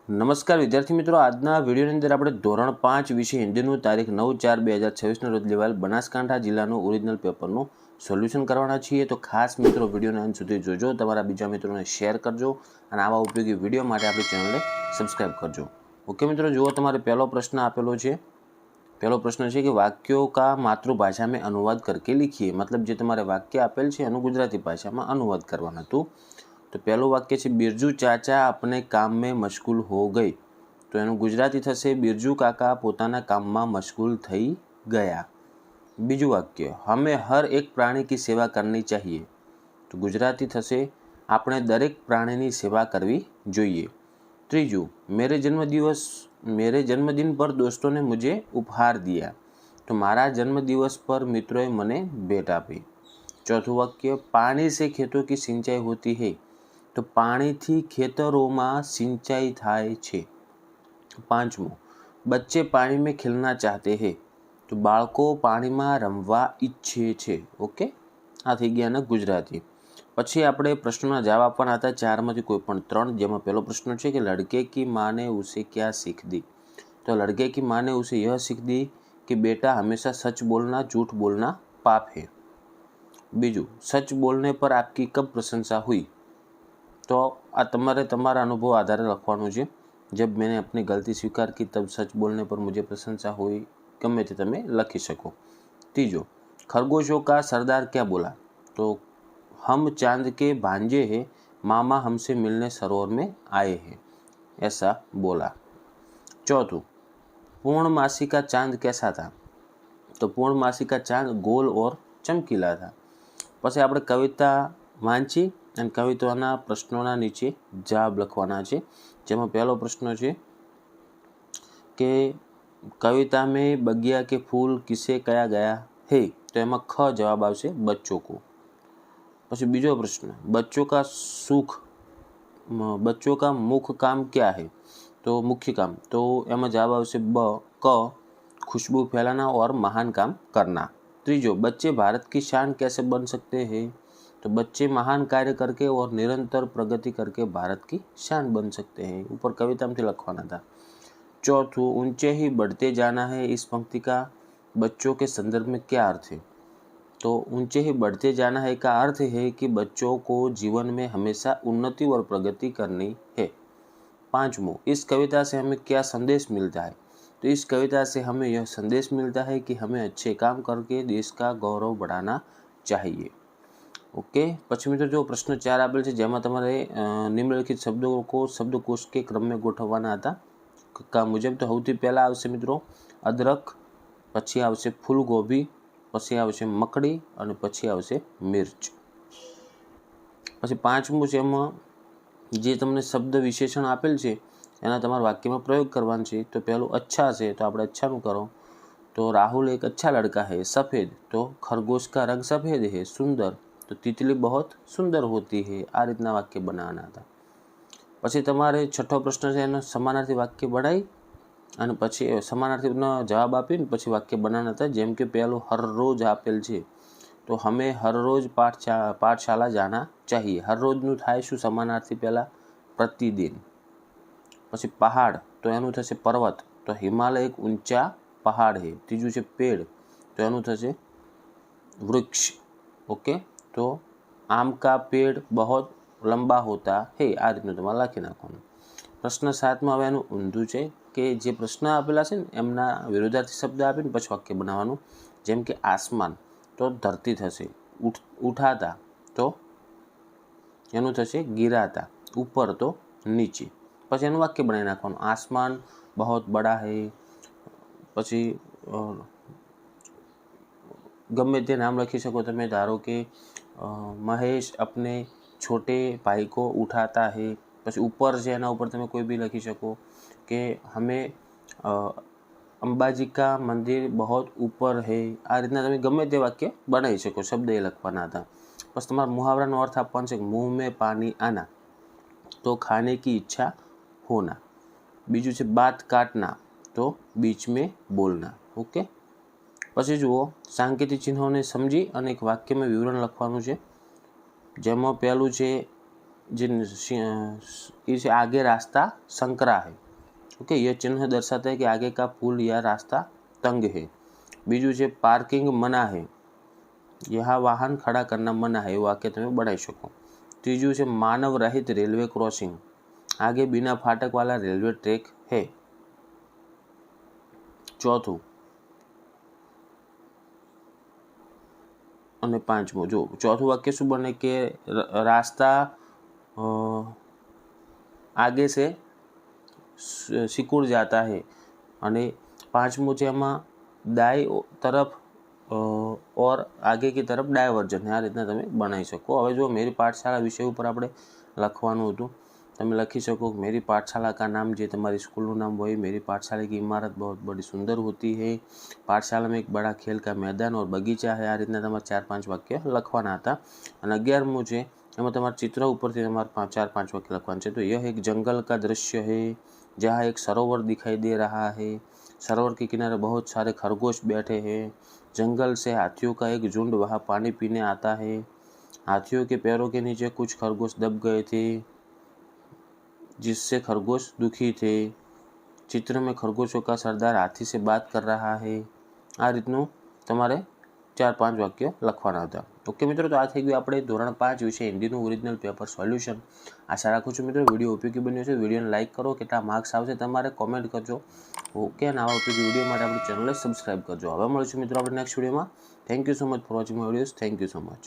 નમસ્કાર વિદ્યાર્થી મિત્રો, આજના વિડીયોની અંદર આપણે ધોરણ 5 વિષય હિન્દીનું તારીખ 9/4/2026 રોજ લેવાયેલ બનાસકાંઠા જિલ્લાનું ઓરિજિનલ પેપરનું સોલ્યુશન કરવાના છીએ. તો ખાસ મિત્રો વિડીયોના અંત સુધી જોજો, તમારા બીજા મિત્રોને શેર કરજો અને આવા ઉપયોગી વિડીયો માટે આપણી ચેનલને સબસ્ક્રાઈબ કરજો. ઓકે મિત્રો, જુઓ તમારે પહેલો પ્રશ્ન આપેલો છે. પહેલો પ્રશ્ન છે કે વાક્यों का मातृभाषा में अनुवाद करके लिखिए. मतलब જે તમારે વાક્ય આપેલ છે એનું ગુજરાતી ભાષામાં અનુવાદ કરવાનું હતું. तो पहलू वाक्य है बिरजू चाचा अपने काम में मशगूल हो गई. तो एनु गुजराती थशे बिरजू काका पोताना काम में मशगूल थई गया. बीजू वाक्य हमें हर एक प्राणी की सेवा करनी चाहिए. तो गुजराती थशे आपणे दरेक प्राणी की सेवा करवी जोईए. त्रीजू मेरे जन्मदिन पर दोस्तों ने मुझे उपहार दिया. तो मारा जन्मदिवस पर मित्रों मने भेट आपी. चौथुं वाक्य पानी से खेतों की सिंचाई होती है. तो पानी थी खेतरों में सिंचाई थाय छे. पांचमो बच्चे पानी में खेलना चाहते हैं. तो बाळको पानी में रमवा इच्छे छे. ओके, आ थई गया ने गुजराती. पछी आपणे प्रश्नोना जवाब आपवाना हता 4 मांथी कोई पण 3. जेमां पहेलो प्रश्न छे कि लड़के की माँ ने उसे क्या सीख दी. तो लड़के की माँ ने उसे यह सीख दी कि बेटा हमेशा सच बोलना, झूठ बोलना पाप है. बीजू सच बोलने पर आपकी कब प्रशंसा हुई. तो आ तुम्हारे तुम्हारा अनुभव आधार लखवानुं छे. जब मैंने अपनी गलती स्वीकार की तब सच बोलने पर मुझे प्रशंसा हुई. गमे ते तमे लखी शको. तीजो खरगोशों का सरदार क्या बोला. तो हम चांद के भांजे हैं, मामा हमसे मिलने सरोवर में आए हैं, ऐसा बोला. चौथुं पूर्णमासी का चांद कैसा था. तो पूर्णमासी का चांद गोल और चमकीला था. पछी आपणे कविता वांची અને કવિતાના પ્રશ્નોના નીચે જવાબ લખવાના છે. જેમાં પહેલો પ્રશ્ન છે કે કવિતા में बगिया के फूल किसे कहा गया है. तो એમાં ख જવાબ આવશે बच्चों को. પછી બીજો પ્રશ્ન बच्चों का मुख्य काम क्या है. तो मुख्य काम, तो એમાં જવાબ આવશે क खुशबू फैलाना और महान काम करना. ત્રીજો बच्चे भारत की शान कैसे बन सकते हैं. तो बच्चे महान कार्य करके और निरंतर प्रगति करके भारत की शान बन सकते हैं. ऊपर कविता में लिखवाना था. चौथों ऊंचे ही बढ़ते जाना है. इस पंक्ति का बच्चों के संदर्भ में क्या अर्थ है. तो ऊंचे ही बढ़ते जाना है का अर्थ है कि बच्चों को जीवन में हमेशा उन्नति और प्रगति करनी है. पांचवों इस कविता से हमें क्या संदेश मिलता है. तो इस कविता से हमें यह संदेश मिलता है कि हमें अच्छे काम करके देश का गौरव बढ़ाना चाहिए. ओके, पछी मित्रों जो प्रश्न 4 आपेल है जेमां तमारे निम्नलिखित शब्दों को शब्दकोश के क्रम में गोठववाना हता का मुजब. तो सौथी पहला आवशे मित्रों अदरक, पछी आवशे फूलगोभी, पछी आवशे मकड़ी अने पछी आवशे मिर्च. पछी पांचमું છે એમાં જે તમને શબ્દ વિશેષણ આપેલ છે એના તમારે વાક્યમાં પ્રયોગ કરવાનો છે. તો પહેલું अच्छा છે તો આપણે अच्छाનું કરો. तो राहुल एक अच्छा लड़का है. सफ़ेद तो खरगोश का रंग सफ़ेद है. सुंदर तो तितली बहुत सुंदर होती है. आ रीतना वाक्य बनावाना था. पछी तमारे छठो प्रश्न है एनो समानार्थी वाक्य बनाई अने पछी समानार्थीनो जवाब आपीने पछी वाक्य बनावाना था. जेम के पहेलुं हर रोज आपेल छे तो हमें हर रोज पाठशाला जाना चाहिए. हर रोजनुं थाय शुं समानार्थी पहेला प्रतिदिन. पछी पहाड़ तो एनुं थशे पर्वत. तो हिमालय एक ऊंचा पहाड़ है. तीजું છે पेड़ तो एनुं थशे वृक्ष. ओके, तो आम का पेड़ बहुत लंबा होता है. आ रीतનું તમારે લખી નાખવાનું. પ્રશ્ન 7 માં હવે એનું ઊંધું છે કે જે પ્રશ્ન આપેલા છે ને એમના વિરુદ્ધાર્થી શબ્દ આપીને પછી વાક્ય બનાવવાનું. જેમ કે આસમાન તો ધરતી થશે. ઉઠાતા તો એનું થશે गिराता. ऊपर तो नीचे. પછી એનું વાક્ય બનાવી નાખવાનું. આસમાન बहुत बड़ा है. પછી गमे ते नाम लखी सको तमे. धारो के महेश अपने छोटे भाई को उठाता है. પછી ऊपर છે એના ઉપર તમે કોઈ બી લખી શકો કે हमें अंबाजी का मंदिर बहुत ऊपर है. आ રીતના તમે ગમે તે વાક્ય બનાવી શકો. શબ્દ એ લખવાના હતા. પછી તમારા મુહાવરાનો અર્થ આપવાનો છે मुंह में पानी आना तो खाने की इच्छा होना. बीजू છે बात काटना तो बीच में बोलना. ओके, પછી જુઓ સાંકેતિક ચિહ્નોને સમજી અને એક વાક્યમાં વિવરણ લખવાનું છે. જેમાં પહેલું છે इसे आगे रास्ता संकरा है। ओके, यह चिन्ह दर्शाता है कि आगे का पुल या रास्ता तंग है। बीजू है पार्किंग मना है, यहाँ वाहन खड़ा करना मना है, वाक्य તમે બનાવી શકો। ત્રીજું છે માનવ રહિત રેલવે ક્રોસિંગ, आगे बिना फाटक वाला रेलवे ट्रैक है। ચોથું અને પાંચમું, જો ચોથું વાક્ય શું બને કે रास्ता आगे से सिकुड़ जाता है, અને પાંચમું છે એમાં दाई तरफ और आगे की तरफ डायवर्जन, आ रीतना તમે બનાવી શકો। હવે જો मेरी पाठशाला विषय पर આપણે લખવાનું હતું, તમે લખી શકો मेरी पाठशाला का नाम, જે તમારી સ્કૂલનું નામ હોય, मेरी पाठशाला की इमारत बहुत बड़ी सुंदर होती है, पाठशाला में एक बड़ा खेल का मैदान और बगीचा है। आ રીતના તમારે 4-5 વાક્ય લખવાના હતા। અને 11મું છે એમાં તમારે चित्र ઉપરથી તમારે 4-5 वाक्य લખવાના છે। तो यह एक जंगल का दृश्य है जहाँ एक सरोवर दिखाई दे रहा है, सरोवर के किनारे बहुत सारे खरगोश बैठे हैं, जंगल से हाथियों का एक झुंड वहाँ पानी पीने आता है, हाथियों के पैरों के नीचे कुछ खरगोश दब गए थे जिससे खरगोश दुखी थे, चित्र में खरगोशों का सरदार हाथी से बात कर रहा है। आ રીતનું તમારે 4-5 વાક્ય લખવાના હતા। ઓકે મિત્રો, તો આ થઈ ગયું આપણે ધોરણ 5 વિષય હિન્દીનું ઓરિજિનલ પેપર સોલ્યુશન। આશા રાખું છું મિત્રો વિડીયો ઉપયોગી બન્યો છે। વિડીયોને લાઇક કરો, કેટલા માર્ક્સ આવશે તમારે કોમેન્ટ કરજો। ઓકે, અને આવા ઉપયોગી વિડીયો માટે આપણી ચેનલને સબસ્ક્રાઈબ કરજો। હવે મળીશું મિત્રો આપણે નેક્સ્ટ વિડીયોમાં। Thank you so much for watching my videos. Thank you so much.